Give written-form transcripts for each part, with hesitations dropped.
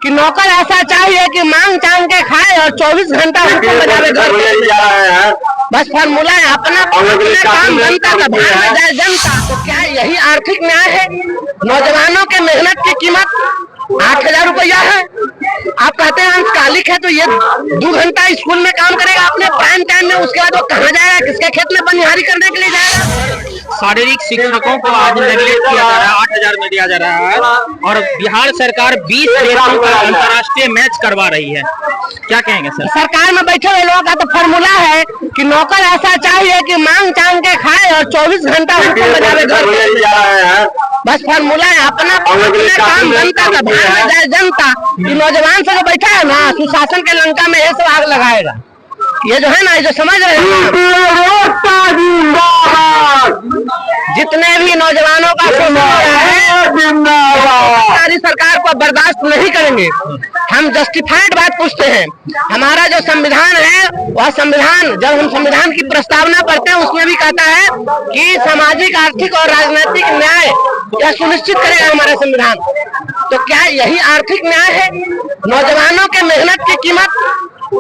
कि नौकर ऐसा चाहिए कि मांग चांग के खाए और 24 घंटा हुक्म बजावे घर पे। बस फार्मूला है, अपना काम जनता का, भाग में जाए जनता। तो क्या यही आर्थिक न्याय है? नौजवानों के मेहनत की कीमत 8,000 रुपया है। आप कहते हैं अंशकालिक है, तो ये 2 घंटा स्कूल में काम करेगा अपने प्राइम टाइम में, उसके बाद वो कहाँ जाएगा, किसके खेत में बनिहारी करने के लिए जाएगा? शारीरिक शिक्षकों को आज नेगलेक्ट किया जा रहा है, 8,000 में दिया जा रहा है और बिहार सरकार 20 देशों का अंतर्राष्ट्रीय मैच करवा रही है। क्या कहेंगे सर? सरकार में बैठे हुए लोगों का तो फॉर्मूला है कि नौकर ऐसा चाहिए कि मांग चांग के खाए और 24 घंटा हुक्म बजावे घर पे। बस फार्मूला है, अपना काम जनता का, भाग में जाए जनता। ये नौजवान से जो बैठा है ना, सुशासन के लंका में ये सब आग लगाएगा। ये जो है ना, ये जो समझ रहे हैं, जितने भी नौजवानों का सारी सरकार को बर्दाश्त नहीं करेंगे। हम जस्टिफाइड बात पूछते हैं। हमारा जो संविधान है, वह संविधान, जब हम संविधान की प्रस्तावना पढ़ते हैं, उसमें भी कहता है कि सामाजिक, आर्थिक और राजनीतिक न्याय यह सुनिश्चित करेगा हमारा संविधान। तो क्या यही आर्थिक न्याय है? नौजवानों के मेहनत की कीमत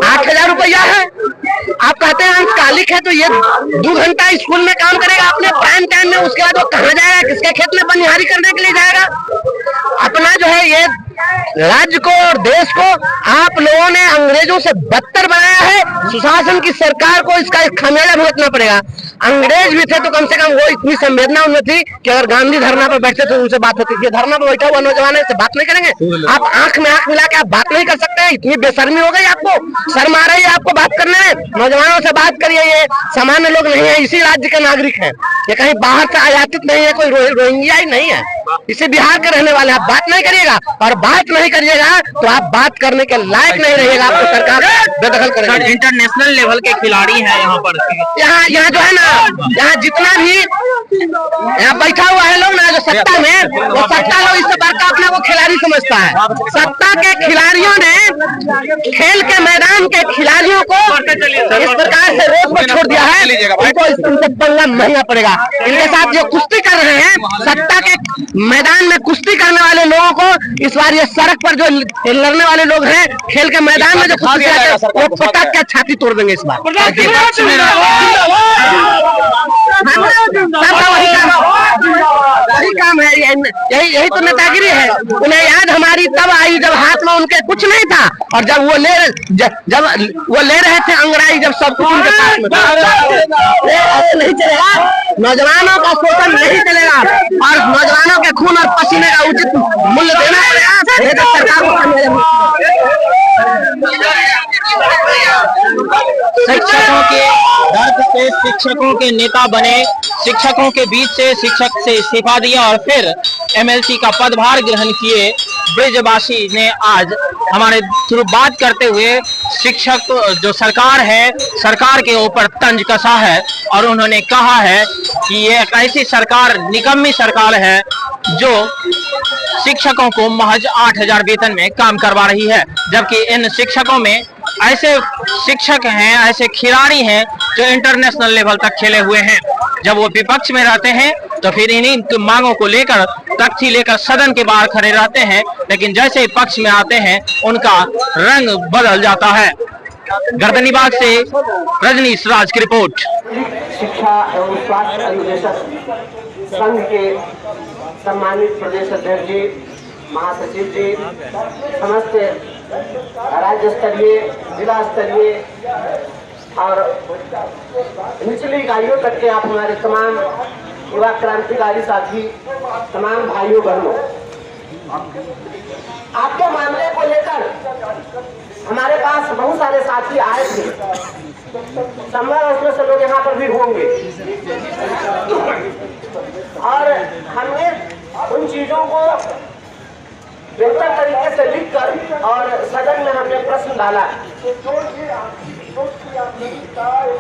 8,000 रुपया है। आप कहते हैं अंशकालिक है, तो ये 2 घंटा स्कूल में काम करेगा अपने प्राइम टाइम में, उसके बाद वो कहाँ जाएगा, किसके खेत में बनिहारी करने के लिए जाएगा? अपना जो है ये राज्य को और देश को आप लोगों ने अंग्रेजों से बदतर बनाया है। सुशासन की सरकार को इसका खामियाजा भुगतना पड़ेगा। अंग्रेज भी थे तो कम से कम वो इतनी संवेदना उनमें थी कि अगर गांधी धरना पर बैठते तो उनसे बात होती थी। धरना पर बैठा हुआ नौजवान से बात नहीं करेंगे? आप आंख में आंख मिला के आप बात नहीं कर सकते हैं? इतनी बेशर्मी हो गई आपको? शर्म आ रही है आपको बात करने में? नौजवानों से बात करिए। ये सामान्य लोग नहीं है, इसी राज्य के नागरिक हैं। ये कहीं बाहर से आयातित नहीं है, कोई रोहिंग्या ही नहीं है, इसी बिहार के रहने वाले। आप बात नहीं करिएगा, और बात नहीं करिएगा तो आप बात करने के लायक नहीं रहिएगा। आपको सरकार बेदखल करेगी। इंटरनेशनल लेवल के खिलाड़ी हैं यहाँ पर। यहाँ जो है ना, यहाँ जितना भी यहाँ बैठा हुआ है लोग ना, जो सत्ता में, वो सत्ता लोग इससे बड़का अपने को खिलाड़ी समझता है। सत्ता के खिलाड़ियों ने खेल के मैदान के खिलाड़ियों को इस प्रकार से रोड पर छोड़ दिया है। उनको इनसे पंगा महंगा पड़ेगा। इनके साथ जो कुश्ती कर रहे हैं, सत्ता के मैदान में कुश्ती करने वाले लोगों को इस बार ये सड़क पर जो लड़ने वाले लोग हैं, खेल के मैदान में जो कुश्ती करते हैं, वो पटक के छाती तोड़ देंगे इस बार। वही काम है, यही तो नेतागिरी है। उन्हें याद हमारी तब आई जब हाथ में उनके कुछ नहीं था, और जब वो ले रहे थे अंग्रेजी, जब सब कुछ उनके पास में था। ऐसे नहीं चलेगा, नौजवानों का शोषण नहीं चलेगा, और नौजवानों के खून और पसीने का उचित मूल्य देना पड़ेगा। नहीं तो सरकार को शिक्षकों के दर्द से शिक्षकों के नेता बने, शिक्षकों के बीच से शिक्षक से इस्तीफा दिया और फिर एमएलसी का पदभार ग्रहण किए ब्रिजवासी ने आज हमारे थ्रू बात करते हुए शिक्षक जो सरकार है, सरकार के ऊपर तंज कसा है, और उन्होंने कहा है कि ये एक ऐसी सरकार, निकम्मी सरकार है जो शिक्षकों को महज 8,000 वेतन में काम करवा रही है, जबकि इन शिक्षकों में ऐसे शिक्षक हैं, ऐसे खिलाड़ी हैं जो इंटरनेशनल लेवल तक खेले हुए हैं। जब वो विपक्ष में रहते हैं तो फिर इन्हीं मांगों को लेकर तख्ती लेकर सदन के बाहर खड़े रहते हैं, लेकिन जैसे ही पक्ष में आते हैं उनका रंग बदल जाता है। गर्दनीबाग से रजनीश राज की रिपोर्ट। शिक्षा एवं स्वास्थ्य अनुदेशक संघ के सम्मानित प्रदेश अध्यक्ष जी, महासचिव जी, समस्त राज्य स्तरीय, जिला स्तरीय और निचली इकाइयों तक के आप हमारे तमाम युवा क्रांतिकारी साथी, तमाम भाइयों बहनों, आपके मामले को लेकर हमारे पास बहुत सारे साथी आए थे। संभव उसमें से लोग यहाँ पर भी होंगे, और हमने उन चीजों को बेहतर तरीके से लिखकर और सदन में हमने प्रश्न डाला।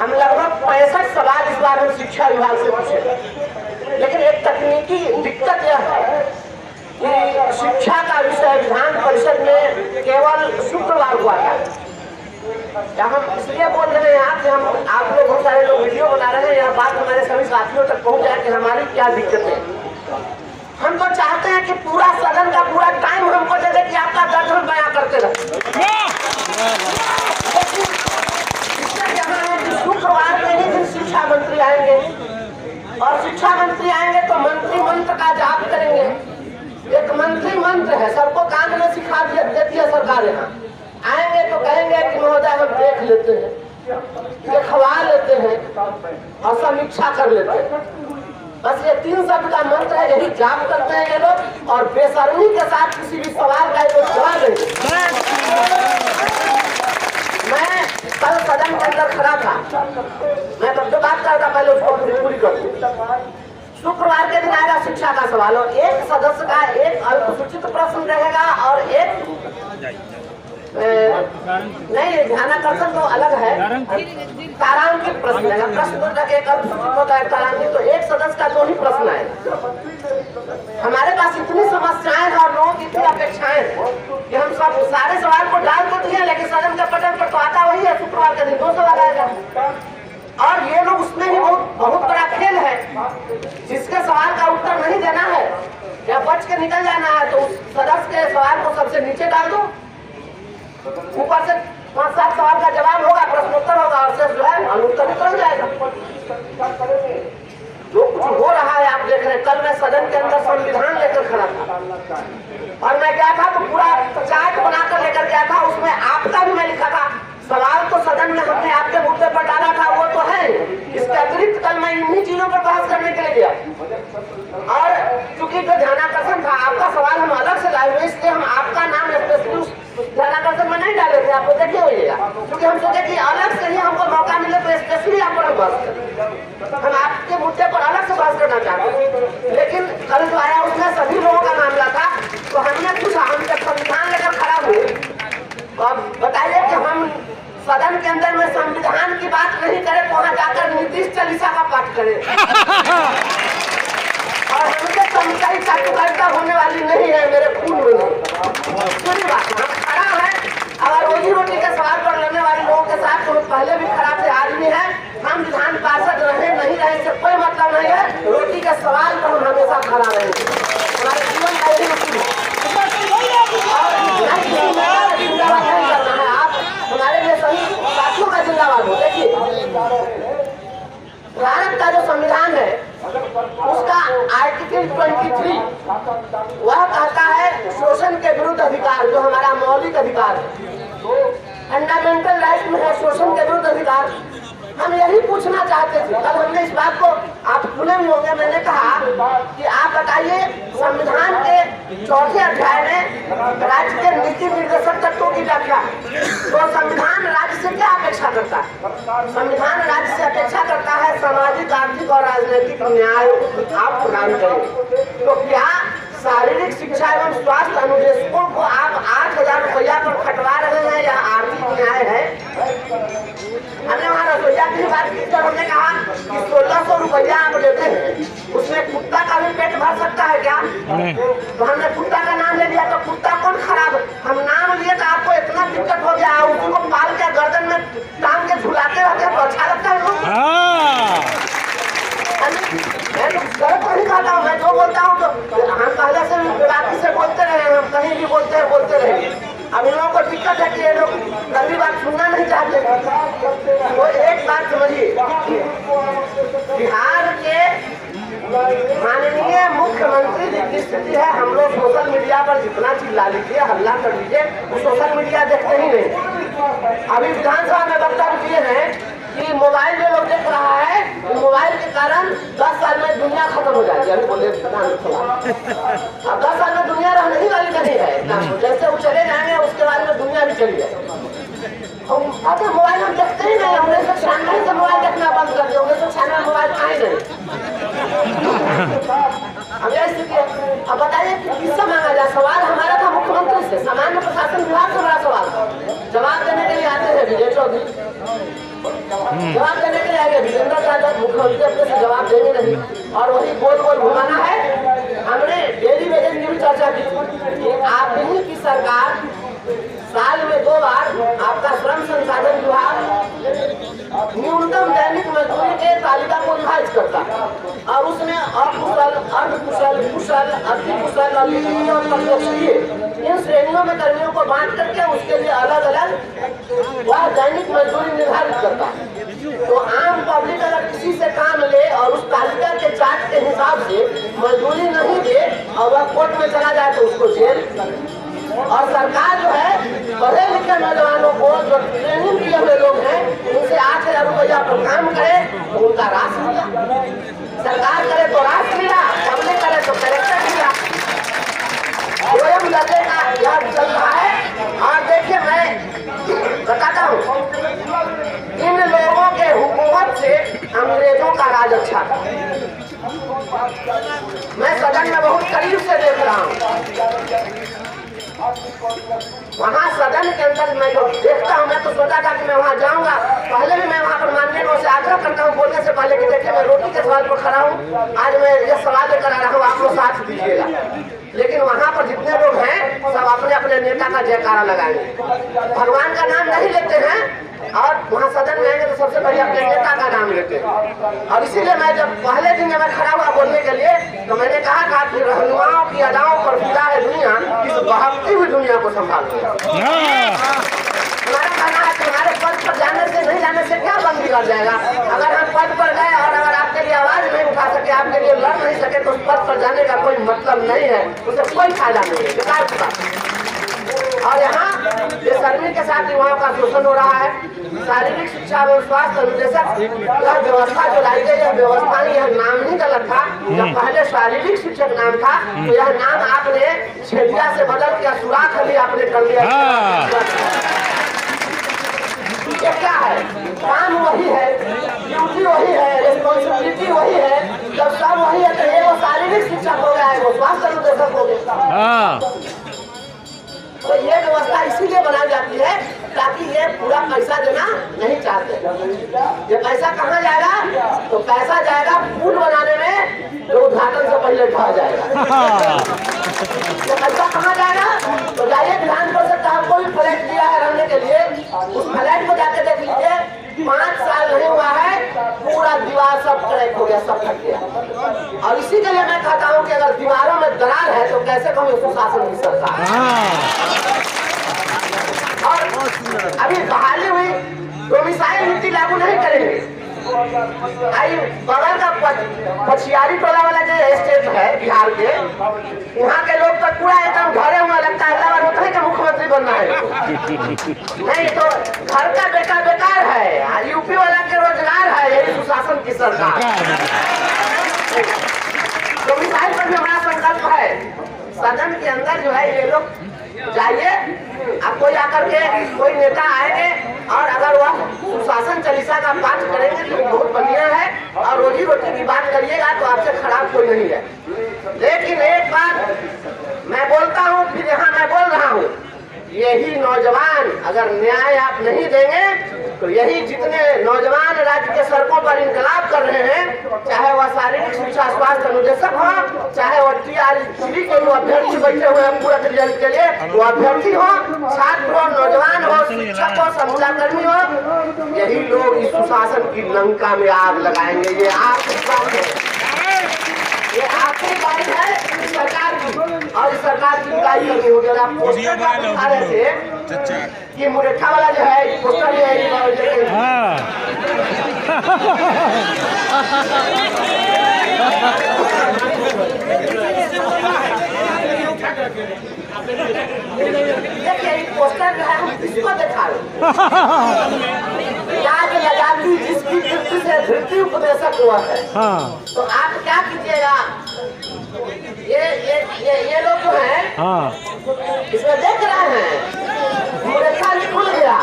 हम लगभग 65 सवाल इस बार हम शिक्षा विभाग से पूछे, लेकिन एक तकनीकी दिक्कत यह है कि शिक्षा का विषय विधान परिषद में केवल शुक्रवार को आता है। हम इसलिए बोल रहे हैं यहाँ कि हम आप लोग बहुत सारे लोग वीडियो बना रहे हैं, यह बात हमारे सभी साथियों तक पहुँच जाए कि हमारी क्या दिक्कत है। हम तो चाहते हैं कि पूरा सदन का पूरा टाइम हमको दे दे कि आपका दर्द हम बयां कर हमारे यहाँ आएंगे तो कहेंगे कि महोदय हम देख लेते हैं, देखवा लेते हैं और समीक्षा कर लेते हैं। बस ये 3 शब्द का मंत्र है, यही जाप करते हैं ये लोग और बेशर्मी के साथ किसी भी सवाल का जवाब देंगे। मैं कल सदन के अंदर खड़ा था, मैं तब जो बात करता पहले उसको पूरी कर दूं। शुक्रवार के दिन आएगा शिक्षा का सवाल और एक सदस्य का एक अल्पसूचित प्रश्न रहेगा और एक नहीं, ध्यानाकर्षण तो अलग है, तारांकित प्रश्न है। प्रश्न एक अल्पसूचित होता है, तारांकित, तो एक सदस्य का 2 ही प्रश्न आएगा। हमारे पास इतनी समस्याएं हैं और लोगों की इतनी अपेक्षाएं हैं कि हम सब सारे सवाल को डाल तो दिए, लेकिन सदन के पटल पर तो आता वही है। शुक्रवार के दिन 2 सवाल आएगा और ये लोग उसमें ही बहुत बड़ा खेल है। जिसके सवाल का उत्तर नहीं देना है या बच के निकल जाना है तो उस सदस्य के सवाल को सबसे नीचे डाल दो, ऊपर से 5-7 सवाल का जवाब होगा, प्रश्नोत्तर होगा और सिर्फ जो है अनुत्तरित रह जाएगा। जो कुछ हो रहा है आप देख रहे हैं। कल मैं सदन के अंदर संविधान लेकर खड़ा था और मैं गया था तो पूरा चार्ट बनाकर लेकर गया था, उसमें आपका भी मैं लिखा था। सवाल तो सदन में हमने आपके मुद्दे पर डाला था, वो तो है। इसके अतिरिक्त कल मैं इन्हीं चीजों पर बहस करने के लिए गया और चूंकि जो ध्यानाकर्षण था, आपका सवाल हम अलग से लाए हुए, इसलिए हम आपका नाम स्पेशली ध्यानाकर्षण में नहीं डाले थे। आपको देखे होइएगा, क्योंकि हम सोचे कि अलग से ही हमको मौका मिले तो स्पेशली आप पर बहस करें। हम आपके मुद्दे पर अलग से बहस करना चाहते हैं, लेकिन कल जो आया उसमें सभी लोगों का मामला था। तो हमने पूछा, हम जब संविधान लेकर खड़ा हुए तो अब बताइए कि हम सदन के अंदर में संविधान की बात नहीं करें तो वहां जाकर नीतीश चालीसा का पाठ करें और हमसे समझाई चाटुकारिता होने वाली नहीं है मेरे खून में। पूरी बात हम खड़ा है, अगर रोजी रोटी के सवाल पर लड़ने वाले लोगों के साथ तो पहले भी खराब से आदमी है। हम विधान पार्षद रहे नहीं रहे इससे कोई मतलब नहीं है, रोटी के सवाल पर हम हमेशा खड़ा रहेंगे। हमारे जीवन का यही मकसद है और जिंदाबाद नहीं करना है। आप हमारे लिए सही साथियों का जिंदाबाद हो। देखिए, भारत का जो संविधान है उसका आर्टिकल 23 वह कहता है शोषण के विरुद्ध अधिकार, जो हमारा मौलिक अधिकार है, फंडामेंटल राइट में है शोषण के विरुद्ध अधिकार। हम यही पूछना चाहते थे। कल हमने इस बात को, आप सुने भी होंगे, मैंने कहा कि आप बताइए संविधान के 4थे अध्याय में राज्य के नीति निर्देशक तत्वों की व्याख्या। तो संविधान राज्य से क्या अपेक्षा करता है? संविधान राज्य से अपेक्षा करता है सामाजिक, आर्थिक और राजनीतिक न्याय आप प्रदान करें। तो क्या शारीरिक शिक्षा एवं स्वास्थ्य अनुदेशकों को आप 8,000 रुपया पर खटवा रहे हैं या आर्थिक न्याय है? हमने वहाँ रसोईया की बात की तो हमने कहा कि 1600 रुपया आप देते हैं, उसमें कुत्ता का भी पेट भर सकता है क्या? तो हमने कुत्ता का नाम ले लिया, तो कुत्ता कौन खराब? हम नाम लिए तो आपको इतना दिक्कत हो गया, उसी को पाल के गर्दन में टांग के झुलाते रहते हैं तो अच्छा लगता है लोग। मैं तो गलत नहीं कहता हूँ, मैं जो बोलता हूँ तो हम पहले से विवादी से बोलते रहे, हम कहीं भी बोलते रहे। अब इन लोगों को दिक्कत है कि ये लोग कभी बात सुनना नहीं चाहते। तो एक बात समझिए, बिहार के माननीय मुख्यमंत्री की स्थिति है, हम लोग सोशल मीडिया पर जितना चिल्ला लीजिए, हल्ला कर लीजिए, वो सोशल मीडिया देखते ही नहीं। अभी विधानसभा में वक्तव्य दिए हैं कि मोबाइल जो लोग देख रहा है, मोबाइल के कारण 10 साल में दुनिया खत्म हो जाएगी। अभी बोले अब 10 साल में दुनिया रहने ही वाली नहीं है, जैसे वो चले जाएंगे उसके बाद में दुनिया भी चली जाएगी। अच्छा, मोबाइल हम देखते ही नहीं, 1996 से मोबाइल देखना बंद कर दिया, 1996 में मोबाइल आए नहीं। अब यह स्थिति है। अब बताइए किससे मांगा जाए? सवाल हमारा था मुख्यमंत्री से, सामान्य प्रशासन विभाग से बड़ा सवाल था। जवाब देने के लिए आते हैं विजय चौधरी, जवाब देने के लिए आएंगे विजेंद्र यादव, मुख्यमंत्री अपने से जवाब देंगे नहीं और वही गोल गोल घुमाना है। हमने डेली वेजेस की भी चर्चा की कि आप ही की सरकार साल में 2 बार आपका श्रम संसाधन विभाग न्यूनतम दैनिक मजदूरी के तालिका को विभाजित करता है और उसमें अकुशल, अर्धकुशल, कुशल, अति कुशल, अलिखित और तकनीकी इन श्रेणियों में कर्मियों को बांट करके उसके लिए अलग अलग वह दैनिक मजदूरी निर्धारित करता है। तो आम पब्लिक अगर किसी से काम ले और उस तालिका के चार्ट के हिसाब से मजदूरी नहीं दे और वह कोर्ट में चला जाए तो उसको जेल। और सरकार जो है पढ़े लिखे नौजवानों को जो ट्रेनिंग किए हुए लोग हैं उनसे 8,000 रुपया पर काम करे तो उनका राशि मिला, सरकार करे तो राशि मिला, पब्लिक करे तो कलेक्टर मिला। स्वयं लगे का यह चल रहा है। और देखिए मैं बताता हूँ, इन लोगों के हुकूमत से अंग्रेजों का राज अच्छा था। मैं सदन में बहुत करीब से देख रहा हूँ, वहाँ सदन के अंदर मैं जब देखता हूँ मैं तो सोचा था कि मैं वहाँ जाऊँगा। पहले भी मैं वहाँ पर माननीय से आग्रह करता हूँ बोलने से पहले कि देखिए मैं रोटी के सवाल पर खड़ा हूँ, आज मैं ये सवाल लेकर आ रहा हूँ, आप लोग साथ दीजिएगा। लेकिन वहाँ पर जितने लोग हैं सब अपने अपने नेता का जयकारा लगाएंगे, भगवान का नाम नहीं लेते हैं, और वहाँ सदन में आएंगे तो सबसे पहले अपने नेता का नाम लेते हैं। और इसीलिए मैं जब पहले दिन जब मैं खड़ा हुआ बोलने के लिए तो मैंने कहा कि रहनुमाओं की अदाओं पर फिदा है दुनिया, इस बहकती हुई दुनिया को संभालती है। हमारा कहना है कि हमारे पद पर जाने से नहीं जाने से क्या बंद बिगड़ जाएगा। अगर हम पद पर गए और अगर आपके लिए आवाज नहीं उठा सके, आपके लिए लड़ नहीं सके, तो उस पद पर जाने का कोई मतलब नहीं है, उसे कोई फायदा नहीं है, बेकार की बात। और यहाँ बेशर्मी के साथ युवाओं का शोषण हो रहा है। शारीरिक शिक्षा एवं स्वास्थ्य अनुदेशक यह व्यवस्था जो लाई गई, यह व्यवस्था यह नाम ही गलत था। जब पहले शारीरिक शिक्षक नाम था तो यह नाम आपने छेदिया से बदल के सुराख अली आपने कर दिया। ये क्या है? काम वही है, ड्यूटी वही है, रिस्पॉन्सिबिलिटी वही है। जब सब वही है तो ये वो शारीरिक शिक्षक हो गया है, वो स्वास्थ्य अनुदेशक हो गया। तो ये व्यवस्था इसीलिए बनाई जाती है ताकि ये पूरा पैसा देना नहीं चाहते। ये पैसा कहाँ जाएगा? तो पैसा जाएगा पुल बनाने में, जो उद्घाटन से पहले ढह जाएगा। ये पैसा कहाँ जाएगा? तो जाइए विधान परिषद साहब को भी फ्लैट दिया है रहने के लिए, उस फ्लैट को जाके देख लीजिए, 5 साल नहीं हुआ है, पूरा दीवार सब क्रैक हो गया, सब फट गया। और इसी के लिए मैं कहता हूँ कि अगर दीवारों में दरार है तो कैसे कहूँ सुशासन की सरकार। और अभी बहाली हुई डोमिसाइल नीति लागू नहीं करेंगे। आई बगल का पछियारी टोला वाला जो स्टेट है बिहार के, वहाँ के लोग तो पूरा एकदम घरे हुआ लगता है, लगा होता है कि मुख्यमंत्री बनना है। नहीं तो घर का बेटा बेकार है, यूपी वाला के रोजगार है, यही सुशासन की सरकार। तो मिसाइल पर भी हमारा संकल्प है, सदन के अंदर जो है ये लोग जाइए, अब कोई आकर के कोई नेता आएंगे और अगर वह सुशासन चालीसा का पाठ करेंगे तो बहुत बढ़िया है, और रोजी रोटी की बात करिएगा तो आपसे खराब कोई नहीं है। लेकिन एक बात मैं बोलता हूँ, फिर यहाँ मैं बोल रहा हूँ, यही नौजवान अगर न्याय आप नहीं देंगे तो यही जितने नौजवान राज्य के सड़कों पर इंकलाब कर रहे हैं, चाहे वह शारीरिक शिक्षा स्वास्थ्य अनुदेशक हो, चाहे वह TRC के जो अभ्यर्थी बैठे हुए हैं पूरा रिजल्ट के लिए, वो अभ्यर्थी हो, छात्र हो, नौजवान हो, शिक्षक हो, समूला कर्मी हो, यही लोग इस सुशासन की लंका में आग लगाएंगे। ये आखिरी बात है, ये आखिरी बात है सरकार की, और इस सरकार की बुराई करनी होगी। और आप पोस्टर दिखा रहे थे कि मुरेठा वाला जो है पोस्टर जो है पोस्टर जो है हम किसको दिखा रहे हैं? लगाती जिसकी दृष्टि से धृति उपदेशक हुआ है। तो आप क्या कीजिएगा, ये लोग जो है इसमें देख रहे हैं मुरेठा खुल गया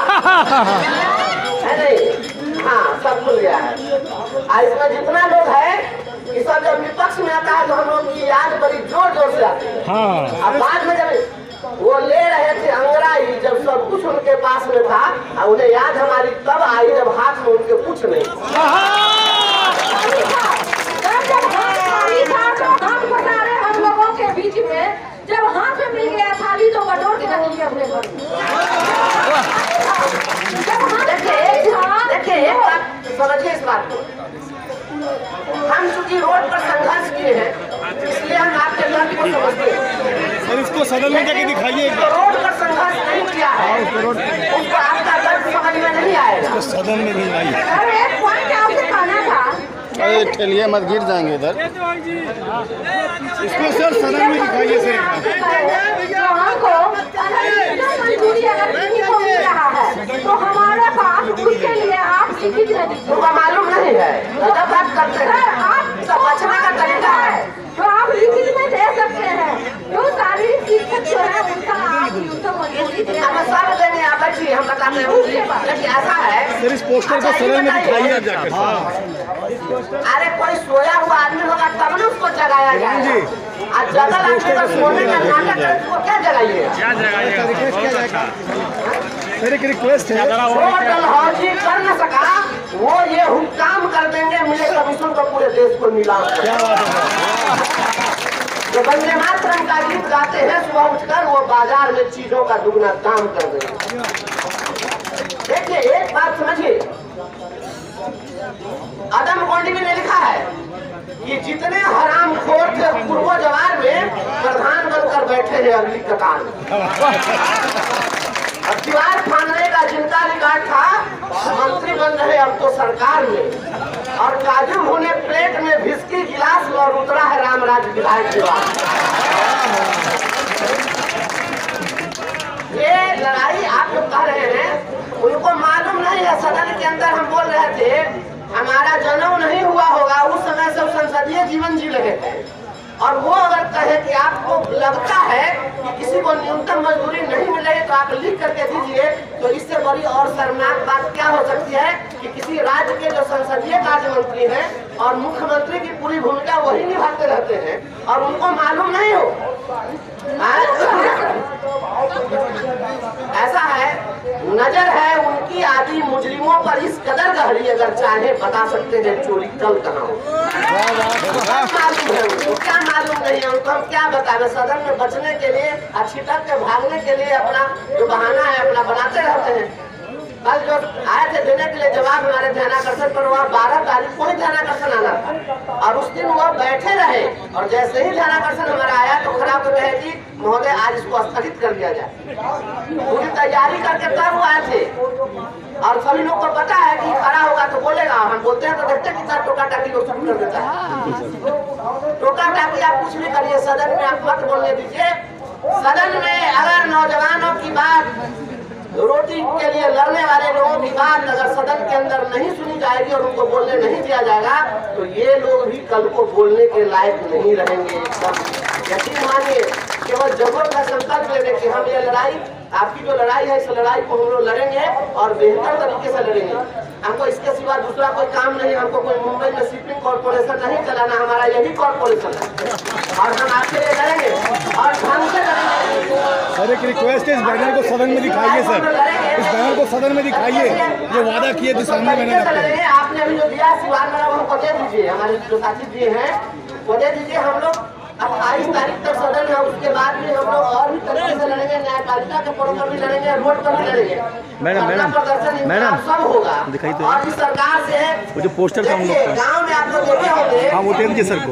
है नहीं? हाँ, सब खुल गया है। इसमें जितना लोग है ये सब जब विपक्ष में आता है तो हम लोग की याद बड़ी जोर जोर से आती है। अब बाद में जब वो ले रहे थे अंग्राई, जब सब कुछ उनके पास में था, और उन्हें याद हमारी तब आई जब हाथ में उनके कुछ नहीं। हम लोगों के बीच में जब हाथ में मिल गया थाली तो बटोर के रख लिया अपने घर। देखिए एक बात समझिए, इस बात को हम चूंकि रोड पर संघर्ष किए हैं इसलिए हम आपके दर्द को समझते हैं। सर इसको सदन में जाके दिखाइए। रोड पर संघर्ष नहीं किया है उसको आपका दर्द समझ में नहीं आएगा। सदन में भी नहीं। एक पॉइंट आपसे कहना था, अरे ठेलिए मत, गिर जाएंगे इधर। इसको सर सदन में दिखाइए सर। हमको मंजूरी हमें सब देंगे, आप बैठिए, हम बताते हैं। लेकिन ऐसा है, सर इस पोस्टर को सदन में दिखाइए आप जाकर। अरे कोई सोया हुआ आदमी होगा तब ना उसको जगाया जाए। आज जगह आदमी को सोने में नाटक करे, उसको क्या जगाइए? सर एक रिक्वेस्ट है, वो डलहौजी कर न सका, वो ये हुक्म कर देंगे मिले कमीशन को पूरे देश को नीलाम। जो वंदे मातरम का गीत गाते हैं सुबह उठकर, वो बाजार में चीजों का दुगना दाम कर देंगे। देखिए एक बात समझिए, आदम गोंडी ने लिखा है कि जितने हराम खोर थे पूर्व जवार में, प्रधान बनकर बैठे हैं अगली कतार में। अब दीवार फाड़ने का जिनका रिकॉर्ड था, मंत्री बन रहे अब तो सरकार में। और काजू होने प्लेट में विस्की गिलास में, और उतरा है रामराज विधायक दीवार। ये लड़ाई आप जो कह रहे हैं, उनको मालूम नहीं है। सदन के अंदर हम बोल रहे थे, हमारा जन्म नहीं हुआ होगा, उस समय से संसदीय जीवन जी रहे थे। और वो अगर कहे कि आपको लगता है कि किसी को न्यूनतम मजदूरी नहीं मिलेगी तो आप लिख करके दीजिए, तो इससे बड़ी और शर्मनाक बात क्या हो सकती है कि किसी राज्य के जो संसदीय कार्य मंत्री हैं और मुख्यमंत्री की पूरी भूमिका वही निभाते रहते हैं और उनको मालूम नहीं हो। ऐसा है, नजर है उनकी आदि मुजरिमों पर इस कदर गहरी, अगर चाहे बता सकते हैं चोरी कल कहाँ हो। मालूम है उनको, क्या मालूम नहीं है उनको, हम क्या बताएं। सदन में बचने के लिए, छिटक के भागने के लिए अपना जो बहाना है अपना बनाते रहते हैं। कल जो आए थे देने के लिए जवाब हमारे ध्यानाकर्षण पर, वह 12 तारीख को ही ध्यानाकर्षण आना था और उस दिन वो बैठे रहे। और जैसे ही ध्यानाकर्षण हमारा आया तो खड़ा होकर कहे कि महोदय आज इसको स्थगित कर दिया जाए। पूरी तैयारी करके तब वो आए थे और सभी लोग को पता है कि खड़ा होगा तो बोलेगा। हम बोलते हैं तो देखते कितना टोका टाकी लोग शुरू कर देता है। टोका टाकी आप कुछ भी करिए, सदन में आप मत बोलने दीजिए। सदन में अगर नौजवानों की बात, रोटी के लिए लड़ने वाले लोगों की बात अगर सदन के अंदर नहीं सुनी जाएगी और उनको बोलने नहीं दिया जाएगा, तो ये लोग भी कल को बोलने के लायक नहीं रहेंगे। एकदम यकीन मानिए, केवल जरूरत है संकल्प लेने की। हम ये लड़ाई, आपकी जो लड़ाई है, इस लड़ाई को हम लोग लड़ेंगे और बेहतर तरीके से लड़ेंगे। हमको इसके सिवा दूसरा कोई काम नहीं। हमको कोई मुंबई में शिपिंग कॉर्पोरेशन नहीं चलाना, हमारा यही कॉर्पोरेशन है और हम आपके लिए लड़ेंगे और ढंग से लड़ेंगे। सर एक रिक्वेस्ट है, इस बैनर को सदन में दिखाइए। सर इस बैनर को सदन में दिखाइए, जो वादा किए थे सामने बैनर आपने अभी जो दिया सिवान में, हमको दे दीजिए। हमारे जो साथी जी हैं वो दे दीजिए। हम लोग 28 तारीख तक सदन है, उसके बाद भी हम लोग और भी तरीके से लड़ेंगे। न्यायपालिका के पड़ों पर भी लड़ेंगे, रोड पर भी लड़ेंगे। प्रदर्शन सब होगा। और इस सरकार से जो पोस्टर था गाँव में आप लोग देखे होंगे, वो दे दीजिए सर को।